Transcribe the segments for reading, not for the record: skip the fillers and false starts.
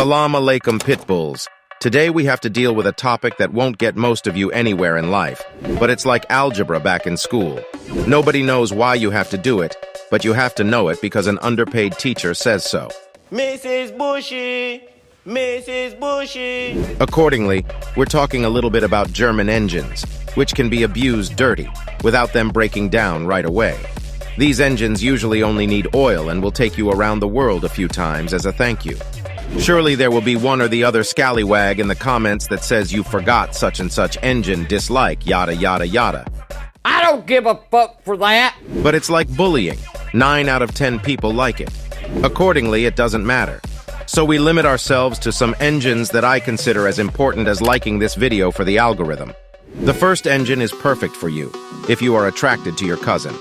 Salam alaikum, Pitbulls. Today we have to deal with a topic that won't get most of you anywhere in life, but it's like algebra back in school. Nobody knows why you have to do it, but you have to know it because an underpaid teacher says so. Mrs. Bushy! Mrs. Bushy! Accordingly, we're talking a little bit about German engines, which can be abused dirty, without them breaking down right away. These engines usually only need oil and will take you around the world a few times as a thank you. Surely there will be one or the other scallywag in the comments that says you forgot such and such engine, dislike, yada yada yada. I don't give a fuck for that. But it's like bullying. 9 out of 10 people like it. Accordingly, it doesn't matter. So we limit ourselves to some engines that I consider as important as liking this video for the algorithm. The first engine is perfect for you, if you are attracted to your cousin.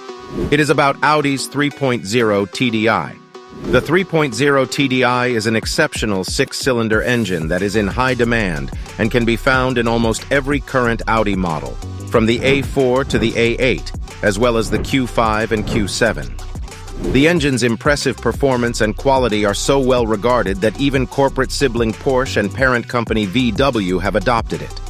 It is about Audi's 3.0 TDI. The 3.0 TDI is an exceptional 6-cylinder engine that is in high demand and can be found in almost every current Audi model, from the A4 to the A8, as well as the Q5 and Q7. The engine's impressive performance and quality are so well regarded that even corporate sibling Porsche and parent company VW have adopted it.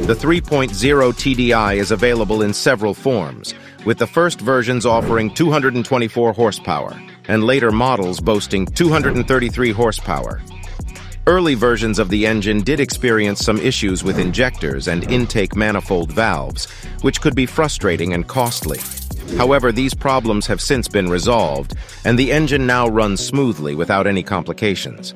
The 3.0 TDI is available in several forms, with the first versions offering 224 horsepower, and later models boasting 233 horsepower. Early versions of the engine did experience some issues with injectors and intake manifold valves, which could be frustrating and costly. However, these problems have since been resolved, and the engine now runs smoothly without any complications.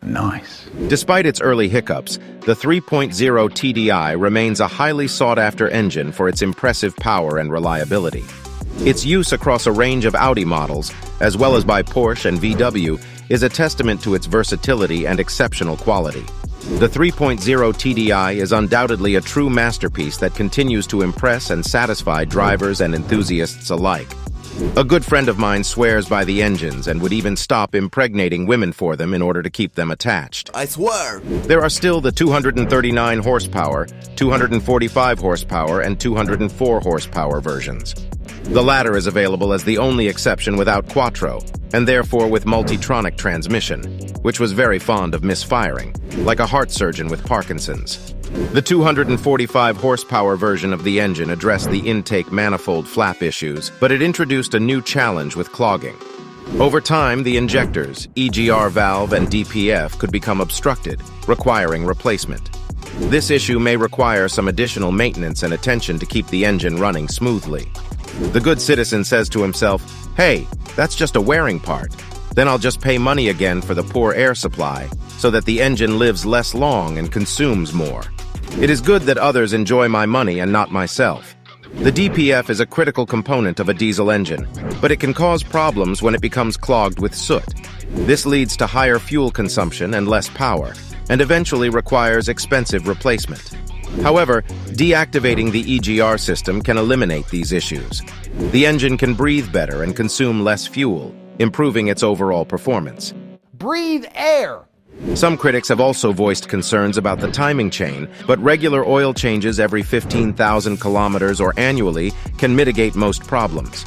Nice. Despite its early hiccups, the 3.0 TDI remains a highly sought-after engine for its impressive power and reliability. Its use across a range of Audi models, as well as by Porsche and VW, is a testament to its versatility and exceptional quality. The 3.0 TDI is undoubtedly a true masterpiece that continues to impress and satisfy drivers and enthusiasts alike. A good friend of mine swears by the engines and would even stop impregnating women for them in order to keep them attached. I swear! There are still the 239 horsepower, 245 horsepower, and 204 horsepower versions. The latter is available as the only exception without quattro, and therefore with multitronic transmission, which was very fond of misfiring, like a heart surgeon with Parkinson's. The 245 horsepower version of the engine addressed the intake manifold flap issues, but it introduced a new challenge with clogging. Over time, the injectors, EGR valve and DPF could become obstructed, requiring replacement. This issue may require some additional maintenance and attention to keep the engine running smoothly. The good citizen says to himself, "Hey, that's just a wearing part. Then I'll just pay money again for the poor air supply, so that the engine lives less long and consumes more. It is good that others enjoy my money and not myself." The DPF is a critical component of a diesel engine, but it can cause problems when it becomes clogged with soot. This leads to higher fuel consumption and less power, and eventually requires expensive replacement. However, deactivating the EGR system can eliminate these issues. The engine can breathe better and consume less fuel, improving its overall performance. Breathe air. Some critics have also voiced concerns about the timing chain, but regular oil changes every 15,000 kilometers or annually can mitigate most problems.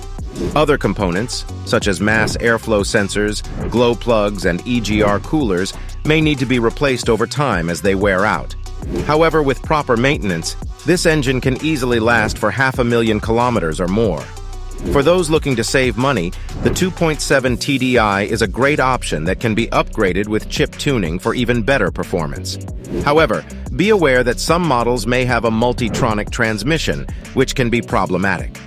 Other components, such as mass airflow sensors, glow plugs, and EGR coolers, may need to be replaced over time as they wear out. However, with proper maintenance, this engine can easily last for 500,000 kilometers or more. For those looking to save money, the 2.7 TDI is a great option that can be upgraded with chip tuning for even better performance. However, be aware that some models may have a multitronic transmission, which can be problematic.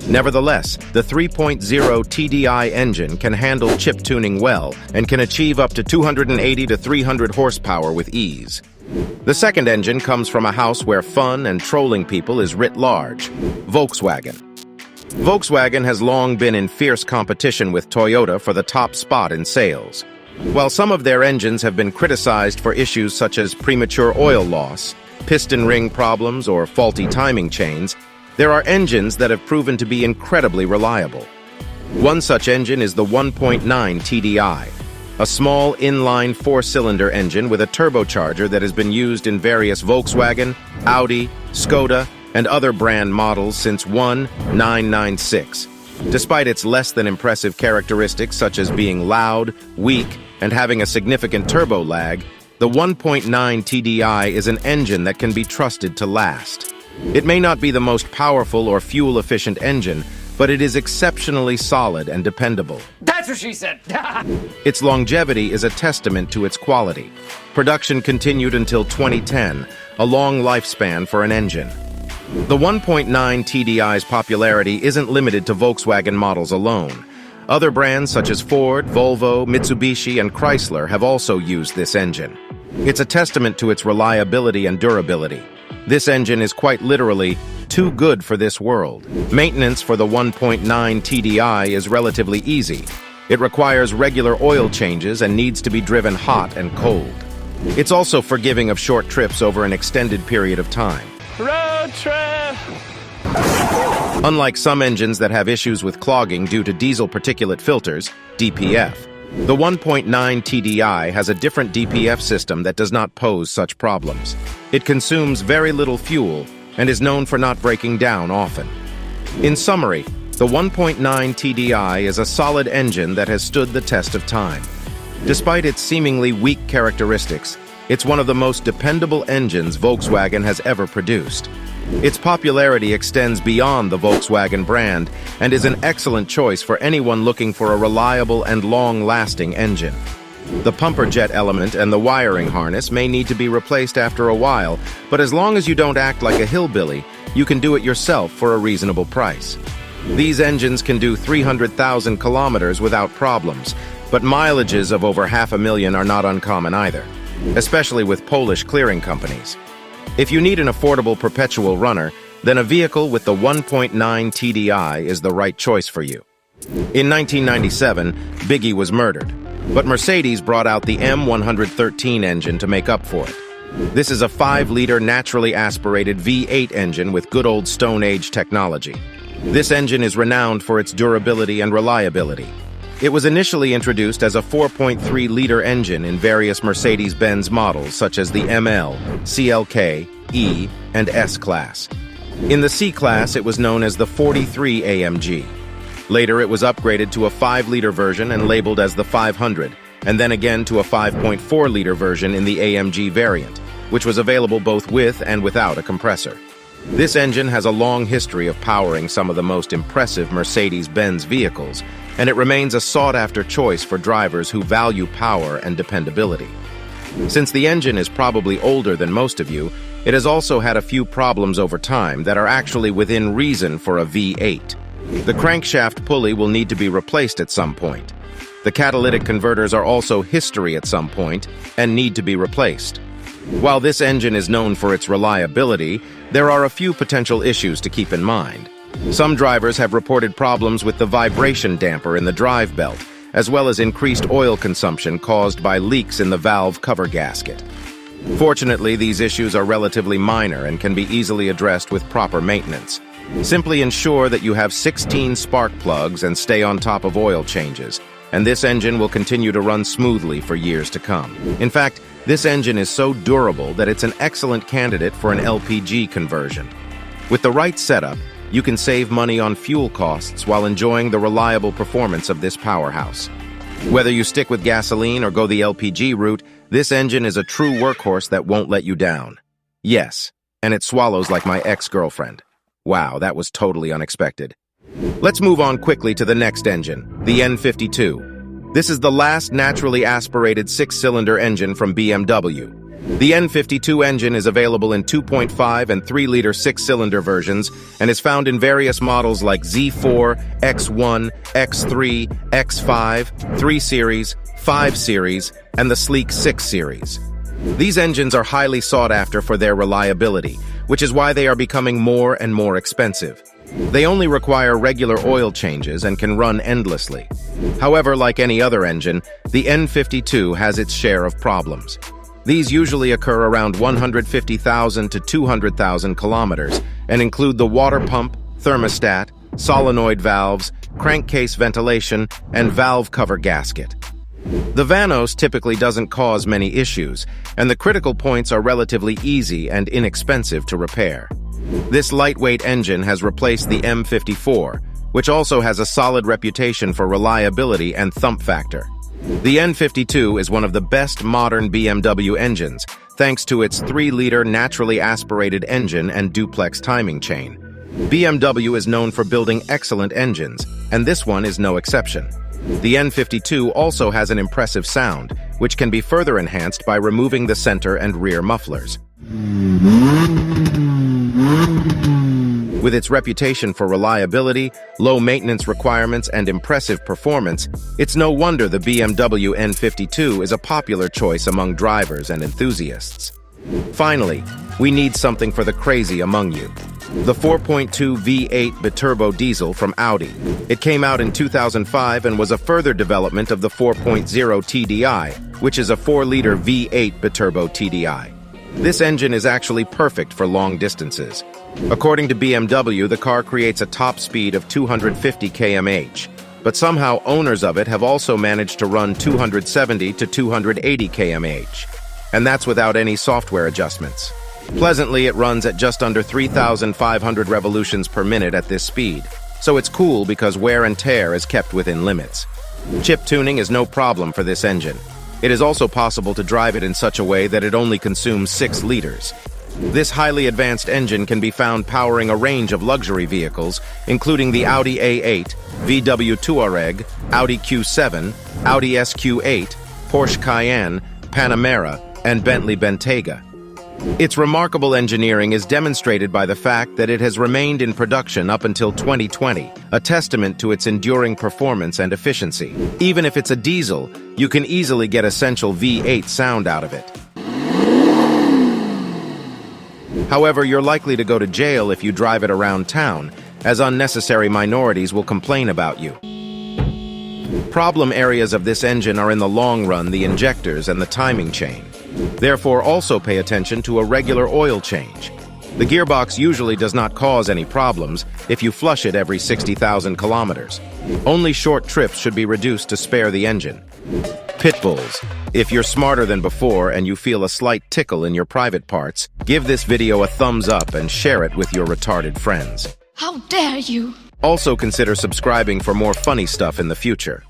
Nevertheless, the 3.0 TDI engine can handle chip tuning well and can achieve up to 280 to 300 horsepower with ease. The second engine comes from a house where fun and trolling people is writ large: Volkswagen. Volkswagen has long been in fierce competition with Toyota for the top spot in sales. While some of their engines have been criticized for issues such as premature oil loss, piston ring problems, or faulty timing chains, there are engines that have proven to be incredibly reliable. One such engine is the 1.9 TDI, a small inline 4-cylinder engine with a turbocharger that has been used in various Volkswagen, Audi, Skoda, and other brand models since 1996. Despite its less than impressive characteristics such as being loud, weak, and having a significant turbo lag, the 1.9 TDI is an engine that can be trusted to last. It may not be the most powerful or fuel-efficient engine, but it is exceptionally solid and dependable. That's what she said. Its longevity is a testament to its quality. Production continued until 2010, a long lifespan for an engine. The 1.9 TDI's popularity isn't limited to Volkswagen models alone. Other brands such as Ford, Volvo, Mitsubishi, and Chrysler have also used this engine. It's a testament to its reliability and durability. This engine is quite literally too good for this world. Maintenance for the 1.9 TDI is relatively easy. It requires regular oil changes and needs to be driven hot and cold. It's also forgiving of short trips over an extended period of time. Road trip! Unlike some engines that have issues with clogging due to diesel particulate filters, DPF, the 1.9 TDI has a different DPF system that does not pose such problems. It consumes very little fuel and is known for not breaking down often. In summary, the 1.9 TDI is a solid engine that has stood the test of time. Despite its seemingly weak characteristics, it's one of the most dependable engines Volkswagen has ever produced. Its popularity extends beyond the Volkswagen brand and is an excellent choice for anyone looking for a reliable and long-lasting engine. The pumper jet element and the wiring harness may need to be replaced after a while, but as long as you don't act like a hillbilly, you can do it yourself for a reasonable price. These engines can do 300,000 kilometers without problems, but mileages of over 500,000 are not uncommon either, especially with Polish clearing companies. If you need an affordable perpetual runner, then a vehicle with the 1.9 TDI is the right choice for you. In 1997, Biggie was murdered, but Mercedes brought out the M113 engine to make up for it. This is a 5-liter naturally aspirated V8 engine with good old Stone Age technology. This engine is renowned for its durability and reliability. It was initially introduced as a 4.3-liter engine in various Mercedes-Benz models such as the ML, CLK, E, and S-Class. In the C-Class, it was known as the 43 AMG. Later, it was upgraded to a 5-liter version and labeled as the 500, and then again to a 5.4-liter version in the AMG variant, which was available both with and without a compressor. This engine has a long history of powering some of the most impressive Mercedes-Benz vehicles, and it remains a sought-after choice for drivers who value power and dependability. Since the engine is probably older than most of you, it has also had a few problems over time that are actually within reason for a V8. The crankshaft pulley will need to be replaced at some point. The catalytic converters are also history at some point and need to be replaced. While this engine is known for its reliability, there are a few potential issues to keep in mind. Some drivers have reported problems with the vibration damper in the drive belt, as well as increased oil consumption caused by leaks in the valve cover gasket. Fortunately, these issues are relatively minor and can be easily addressed with proper maintenance. Simply ensure that you have 16 spark plugs and stay on top of oil changes, and this engine will continue to run smoothly for years to come. In fact, this engine is so durable that it's an excellent candidate for an LPG conversion. With the right setup, you can save money on fuel costs while enjoying the reliable performance of this powerhouse. Whether you stick with gasoline or go the LPG route, this engine is a true workhorse that won't let you down. Yes, and it swallows like my ex-girlfriend. Wow, that was totally unexpected. Let's move on quickly to the next engine, the N52. This is the last naturally aspirated 6-cylinder engine from BMW. The N52 engine is available in 2.5 and 3-liter 6-cylinder versions and is found in various models like Z4, X1, X3, X5, 3 Series, 5 Series, and the sleek 6 Series. These engines are highly sought after for their reliability, which is why they are becoming more and more expensive. They only require regular oil changes and can run endlessly. However, like any other engine, the N52 has its share of problems. These usually occur around 150,000 to 200,000 kilometers and include the water pump, thermostat, solenoid valves, crankcase ventilation, and valve cover gasket. The Vanos typically doesn't cause many issues, and the critical points are relatively easy and inexpensive to repair. This lightweight engine has replaced the M54, which also has a solid reputation for reliability and thump factor. The N52 is one of the best modern BMW engines, thanks to its 3-liter naturally aspirated engine and duplex timing chain. BMW is known for building excellent engines, and this one is no exception. The N52 also has an impressive sound, which can be further enhanced by removing the center and rear mufflers. With its reputation for reliability, low maintenance requirements, and impressive performance, it's no wonder the BMW N52 is a popular choice among drivers and enthusiasts. Finally, we need something for the crazy among you. The 4.2 V8 Biturbo Diesel from Audi. It came out in 2005 and was a further development of the 4.0 TDI, which is a 4-liter V8 Biturbo TDI. This engine is actually perfect for long distances. According to BMW, the car creates a top speed of 250 km/h, but somehow owners of it have also managed to run 270 to 280 km/h, and that's without any software adjustments. Pleasantly, it runs at just under 3,500 revolutions per minute at this speed, so it's cool because wear and tear is kept within limits. Chip tuning is no problem for this engine. It is also possible to drive it in such a way that it only consumes 6 liters. This highly advanced engine can be found powering a range of luxury vehicles, including the Audi A8, VW Touareg, Audi Q7, Audi SQ8, Porsche Cayenne, Panamera, and Bentley Bentayga. Its remarkable engineering is demonstrated by the fact that it has remained in production up until 2020, a testament to its enduring performance and efficiency. Even if it's a diesel, you can easily get essential V8 sound out of it. However, you're likely to go to jail if you drive it around town, as unnecessary minorities will complain about you. Problem areas of this engine are in the long run the injectors and the timing chain. Therefore, also pay attention to a regular oil change. The gearbox usually does not cause any problems if you flush it every 60,000 kilometers. Only short trips should be reduced to spare the engine. Pitbulls. If you're smarter than before and you feel a slight tickle in your private parts, give this video a thumbs up and share it with your retarded friends. How dare you! Also consider subscribing for more funny stuff in the future.